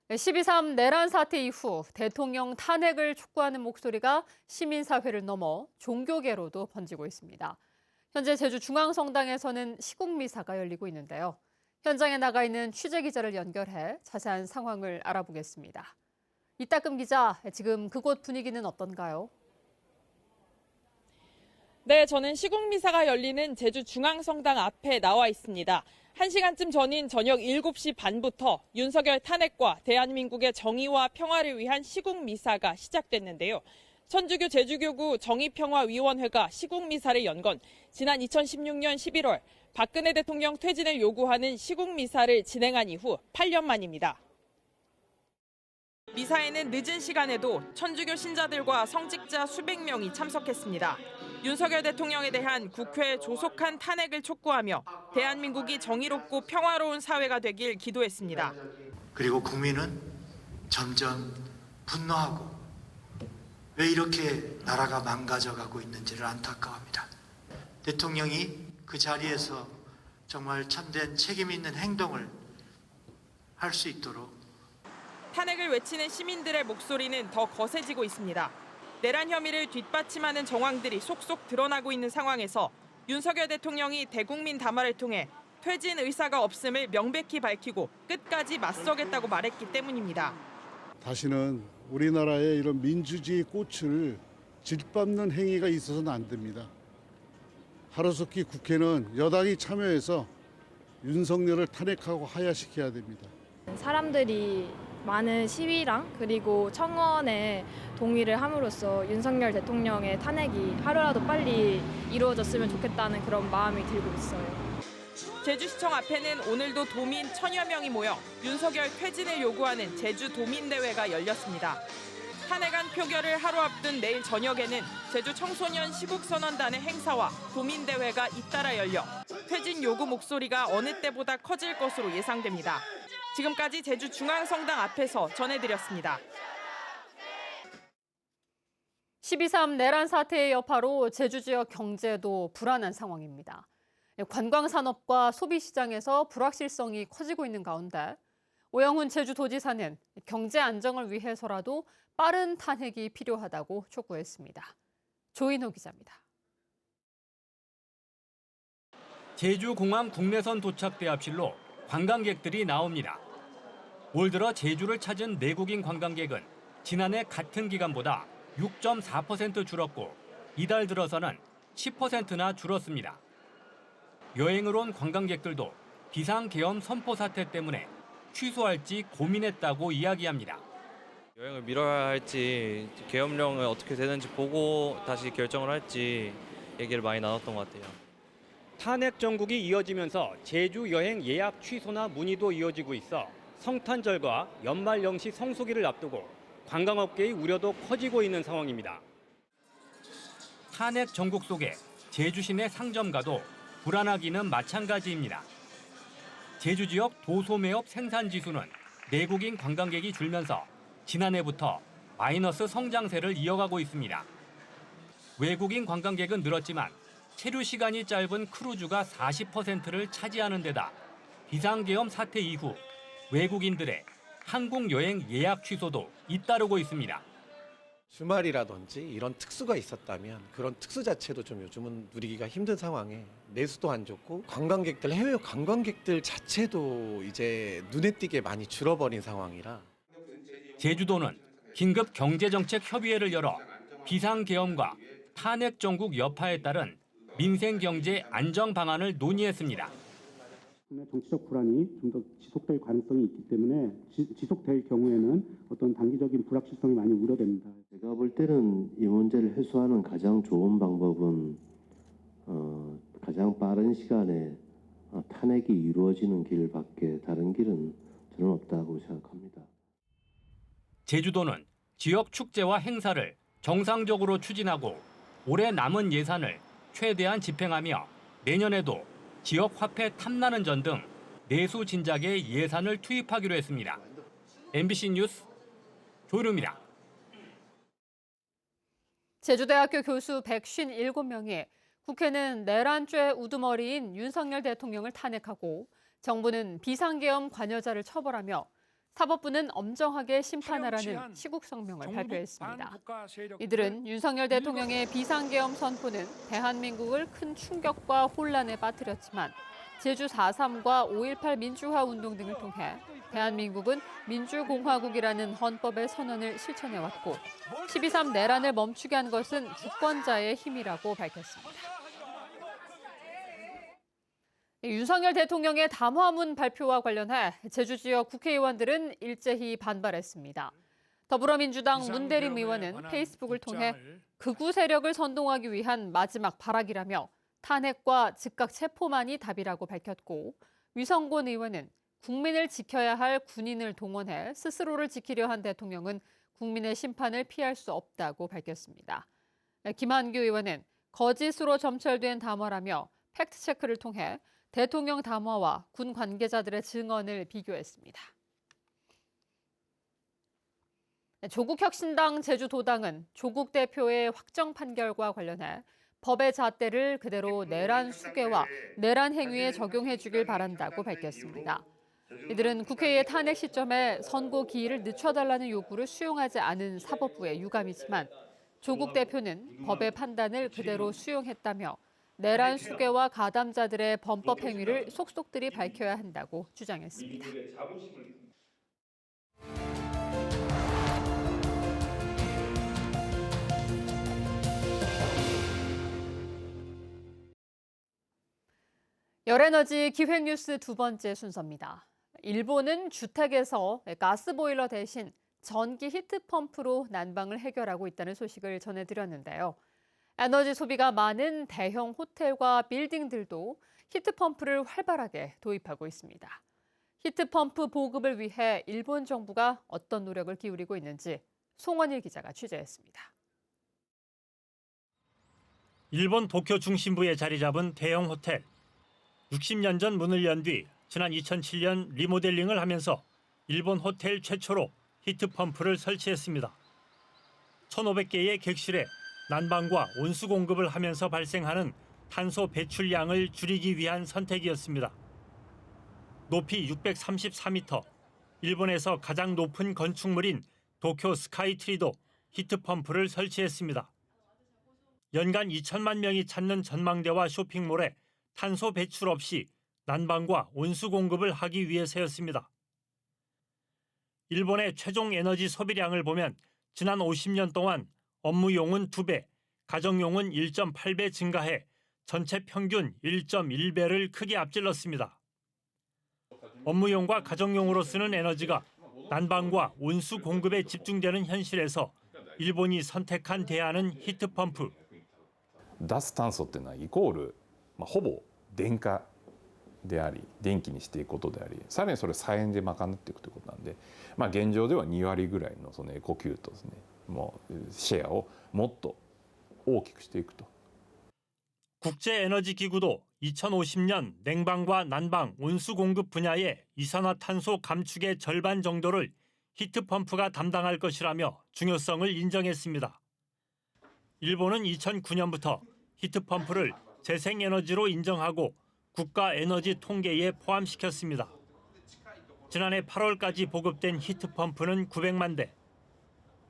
12.3 내란 사태 이후 대통령 탄핵을 촉구하는 목소리가 시민사회를 넘어 종교계로도 번지고 있습니다. 현재 제주중앙성당에서는 시국미사가 열리고 있는데요. 현장에 나가 있는 취재기자를 연결해 자세한 상황을 알아보겠습니다. 이따금 기자, 지금 그곳 분위기는 어떤가요? 네, 저는 시국미사가 열리는 제주중앙성당 앞에 나와 있습니다. 1시간쯤 전인 저녁 7시 반부터 윤석열 탄핵과 대한민국의 정의와 평화를 위한 시국미사가 시작됐는데요. 천주교 제주교구 정의평화위원회가 시국미사를 연 건 지난 2016년 11월 박근혜 대통령 퇴진을 요구하는 시국미사를 진행한 이후 8년 만입니다. 미사에는 늦은 시간에도 천주교 신자들과 성직자 수백 명이 참석했습니다. 윤석열 대통령에 대한 국회 조속한 탄핵을 촉구하며 대한민국이 정의롭고 평화로운 사회가 되길 기도했습니다. 그리고 국민은 점점 분노하고 왜 이렇게 나라가 망가져가고 있는지를 안타까워합니다. 대통령이 그 자리에서 정말 참된 책임 있는 행동을 할 수 있도록 탄핵을 외치는 시민들의 목소리는 더 거세지고 있습니다. 내란 혐의를 뒷받침하는 정황들이 속속 드러나고 있는 상황에서 윤석열 대통령이 대국민 담화를 통해 퇴진 의사가 없음을 명백히 밝히고 끝까지 맞서겠다고 말했기 때문입니다. 다시는 우리나라의 이런 민주주의 꽃을 짓밟는 행위가 있어서는 안 됩니다. 하루속히 국회는 여당이 참여해서 윤석열을 탄핵하고 하야시켜야 됩니다. 사람들이 많은 시위랑 그리고 청원에 동의를 함으로써 윤석열 대통령의 탄핵이 하루라도 빨리 이루어졌으면 좋겠다는 그런 마음이 들고 있어요. 제주시청 앞에는 오늘도 도민 1000여 명이 모여 윤석열 퇴진을 요구하는 제주도민대회가 열렸습니다. 탄핵안 표결을 하루 앞둔 내일 저녁에는 제주 청소년 시국선언단의 행사와 도민대회가 잇따라 열려 퇴진 요구 목소리가 어느 때보다 커질 것으로 예상됩니다. 지금까지 제주중앙성당 앞에서 전해드렸습니다. 12.3 내란 사태의 여파로 제주 지역 경제도 불안한 상황입니다. 관광산업과 소비시장에서 불확실성이 커지고 있는 가운데 오영훈 제주도지사는 경제 안정을 위해서라도 빠른 탄핵이 필요하다고 촉구했습니다. 조인호 기자입니다. 제주공항 국내선 도착대 앞실로 관광객들이 나옵니다. 올 들어 제주를 찾은 내국인 관광객은 지난해 같은 기간보다 6.4% 줄었고 이달 들어서는 10%나 줄었습니다. 여행을 온 관광객들도 비상계엄 선포 사태 때문에 취소할지 고민했다고 이야기합니다. 여행을 미뤄야 할지 계엄령을 어떻게 되는지 보고 다시 결정을 할지 얘기를 많이 나눴던 것 같아요. 탄핵 정국이 이어지면서 제주 여행 예약 취소나 문의도 이어지고 있어 성탄절과 연말 연시 성수기를 앞두고 관광업계의 우려도 커지고 있는 상황입니다. 탄핵 정국 속에 제주 시내 상점가도 불안하기는 마찬가지입니다. 제주 지역 도소매업 생산 지수는 내국인 관광객이 줄면서 지난해부터 마이너스 성장세를 이어가고 있습니다. 외국인 관광객은 늘었지만 체류 시간이 짧은 크루즈가 40%를 차지하는 데다 비상계엄 사태 이후 외국인들의 항공 여행 예약 취소도 잇따르고 있습니다. 주말이라든지 이런 특수가 있었다면 그런 특수 자체도 좀 요즘은 누리기가 힘든 상황에 내수도 안 좋고 해외 관광객들 자체도 이제 눈에 띄게 많이 줄어버린 상황이라. 제주도는 긴급 경제정책협의회를 열어 비상계엄과 탄핵 정국 여파에 따른 민생경제 안정 방안을 논의했습니다. 정치적 불안이 좀 더 지속될 가능성이 있기 때문에 지속될 경우에는 어떤 단기적인 불확실성이 많이 우려됩니다. 제가 볼 때는 이 문제를 해소하는 가장 좋은 방법은 가장 빠른 시간에 탄핵이 이루어지는 길밖에 다른 길은 저는 없다고 생각합니다. 제주도는 지역 축제와 행사를 정상적으로 추진하고 올해 남은 예산을 최대한 집행하며 내년에도 지역 화폐 탐나는 전 등 내수 진작에 예산을 투입하기로 했습니다. MBC 뉴스 조윤우입니다. 제주대학교 교수 157명이 국회는 내란죄 우두머리인 윤석열 대통령을 탄핵하고 정부는 비상계엄 관여자를 처벌하며 사법부는 엄정하게 심판하라는 시국 성명을 발표했습니다. 이들은 윤석열 대통령의 비상계엄 선포는 대한민국을 큰 충격과 혼란에 빠뜨렸지만 제주 4.3과 5.18 민주화 운동 등을 통해 대한민국은 민주공화국이라는 헌법의 선언을 실천해왔고 12.3 내란을 멈추게 한 것은 주권자의 힘이라고 밝혔습니다. 윤석열 대통령의 담화문 발표와 관련해 제주 지역 국회의원들은 일제히 반발했습니다. 더불어민주당 문대림 의원은 페이스북을 통해 극우 세력을 선동하기 위한 마지막 발악이라며 탄핵과 즉각 체포만이 답이라고 밝혔고 위성곤 의원은 국민을 지켜야 할 군인을 동원해 스스로를 지키려 한 대통령은 국민의 심판을 피할 수 없다고 밝혔습니다. 김한규 의원은 거짓으로 점철된 담화라며 팩트체크를 통해 대통령 담화와 군 관계자들의 증언을 비교했습니다. 조국혁신당 제주도당은 조국 대표의 확정 판결과 관련해 법의 잣대를 그대로 내란 수괴와 내란 행위에 적용해 주길 바란다고 밝혔습니다. 이들은 국회의 탄핵 시점에 선고 기일을 늦춰달라는 요구를 수용하지 않은 사법부의 유감이지만 조국 대표는 법의 판단을 그대로 수용했다며 내란 수괴와 가담자들의 범법 행위를 속속들이 밝혀야 한다고 주장했습니다. 열에너지 기획뉴스 두 번째 순서입니다. 일본은 주택에서 가스보일러 대신 전기 히트펌프로 난방을 해결하고 있다는 소식을 전해드렸는데요. 에너지 소비가 많은 대형 호텔과 빌딩들도 히트펌프를 활발하게 도입하고 있습니다. 히트펌프 보급을 위해 일본 정부가 어떤 노력을 기울이고 있는지 송원일 기자가 취재했습니다. 일본 도쿄 중심부에 자리 잡은 대형 호텔. 60년 전 문을 연 뒤 지난 2007년 리모델링을 하면서 일본 호텔 최초로 히트펌프를 설치했습니다. 1,500개의 객실에 난방과 온수 공급을 하면서 발생하는 탄소 배출량을 줄이기 위한 선택이었습니다. 높이 634m, 일본에서 가장 높은 건축물인 도쿄 스카이트리도 히트펌프를 설치했습니다. 연간 2천만 명이 찾는 전망대와 쇼핑몰에 탄소 배출 없이 난방과 온수 공급을 하기 위해서였습니다. 일본의 최종 에너지 소비량을 보면 지난 50년 동안 업무용은 2배, 가정용은 1.8배 증가해 전체 평균 1.1배를 크게 앞질렀습니다. 업무용과 가정용으로 쓰는 에너지가 난방과 온수 공급에 집중되는 현실에서 일본이 선택한 대안은 히트펌프. 脱炭素っていうのはイコール、ほぼ電化であり電気にしていくことであり、さらにそれを再エネで賄っていくということなんで、現状では2割ぐらいのそのエコキュートですね、もうシェアをもっと大きくしていくと。 국제에너지기구도 2050년 냉방과 난방, 온수 공급 분야의 이산화탄소 감축의 절반 정도를 히트펌프가 담당할 것이라며 중요성을 인정했습니다. 일본은 2009년부터 히트펌프를 재생에너지로 인정하고 국가 에너지 통계에 포함시켰습니다. 지난해 8월까지 보급된 히트펌프는 900만 대.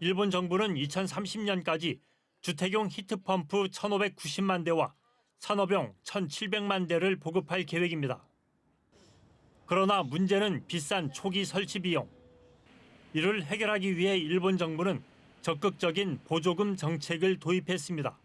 일본 정부는 2030년까지 주택용 히트펌프 1,590만 대와 산업용 1,700만 대를 보급할 계획입니다. 그러나 문제는 비싼 초기 설치 비용. 이를 해결하기 위해 일본 정부는 적극적인 보조금 정책을 도입했습니다.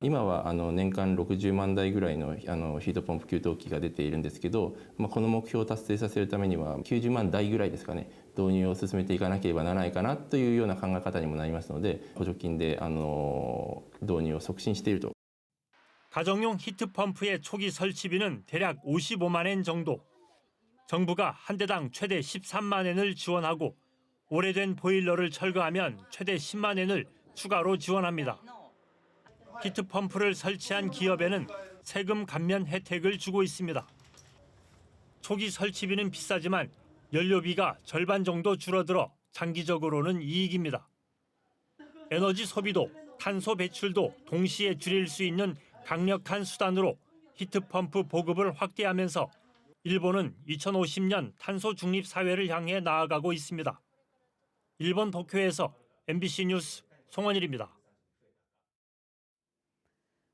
今は年間60万台ぐらいのヒートポンプ給湯器が出ているんですけど、この目標を達成させるためには90万台ぐらいですかね、導入を進めていかなければならないかなというような考え方にもなりますので、補助金で導入を促進していると。 가정용 히트펌프의 초기 설치비는 대략 55만 엔 정도. 정부가 한 대당 최대 13만 엔을 지원하고 오래된 보일러를 철거하면 최대 10만 엔을 추가로 지원합니다. 히트펌프를 설치한 기업에는 세금 감면 혜택을 주고 있습니다. 초기 설치비는 비싸지만 연료비가 절반 정도 줄어들어 장기적으로는 이익입니다. 에너지 소비도 탄소 배출도 동시에 줄일 수 있는 강력한 수단으로 히트펌프 보급을 확대하면서 일본은 2050년 탄소 중립 사회를 향해 나아가고 있습니다. 일본 도쿄에서 MBC 뉴스 송원일입니다.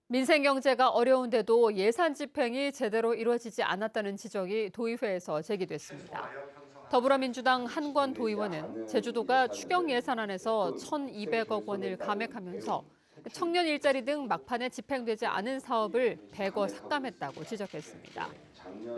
민생 경제가 어려운데도 예산 집행이 제대로 이루어지지 않았다는 지적이 도의회에서 제기됐습니다. 더불어민주당 한권 도의원은 제주도가 추경 예산안에서 1,200억 원을 감액하면서 청년 일자리 등 막판에 집행되지 않은 사업을 대거 삭감했다고 지적했습니다.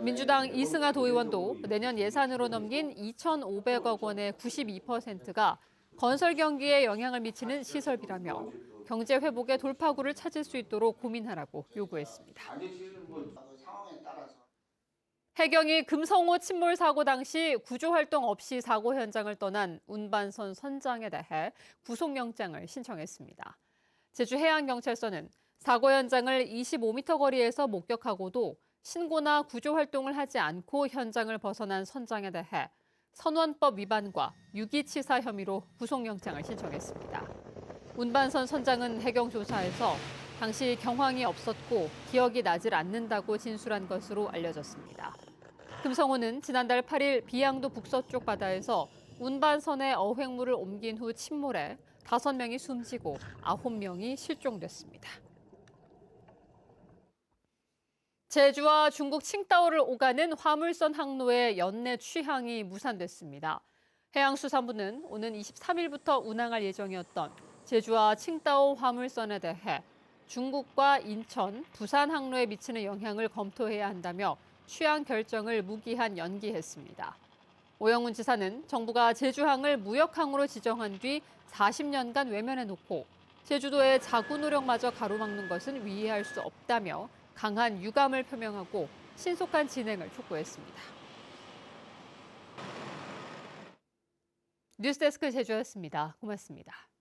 민주당 이승하 도의원도 내년 예산으로 넘긴 2,500억 원의 92%가 건설 경기에 영향을 미치는 시설비라며 경제 회복의 돌파구를 찾을 수 있도록 고민하라고 요구했습니다. 해경이 금성호 침몰 사고 당시 구조활동 없이 사고 현장을 떠난 운반선 선장에 대해 구속영장을 신청했습니다. 제주해양경찰서는 사고 현장을 25m 거리에서 목격하고도 신고나 구조활동을 하지 않고 현장을 벗어난 선장에 대해 선원법 위반과 유기치사 혐의로 구속영장을 신청했습니다. 운반선 선장은 해경 조사에서 당시 경황이 없었고 기억이 나질 않는다고 진술한 것으로 알려졌습니다. 금성호는 지난달 8일 비양도 북서쪽 바다에서 운반선에 어획물을 옮긴 후 침몰해 5명이 숨지고 9명이 실종됐습니다. 제주와 중국 칭다오를 오가는 화물선 항로의 연내 취항이 무산됐습니다. 해양수산부는 오는 23일부터 운항할 예정이었던 제주와 칭다오 화물선에 대해 중국과 인천, 부산 항로에 미치는 영향을 검토해야 한다며 취항 결정을 무기한 연기했습니다. 오영훈 지사는 정부가 제주항을 무역항으로 지정한 뒤 40년간 외면해놓고 제주도의 자구 노력마저 가로막는 것은 위의할 수 없다며 강한 유감을 표명하고 신속한 진행을 촉구했습니다. 뉴스데스크 제주였습니다. 고맙습니다.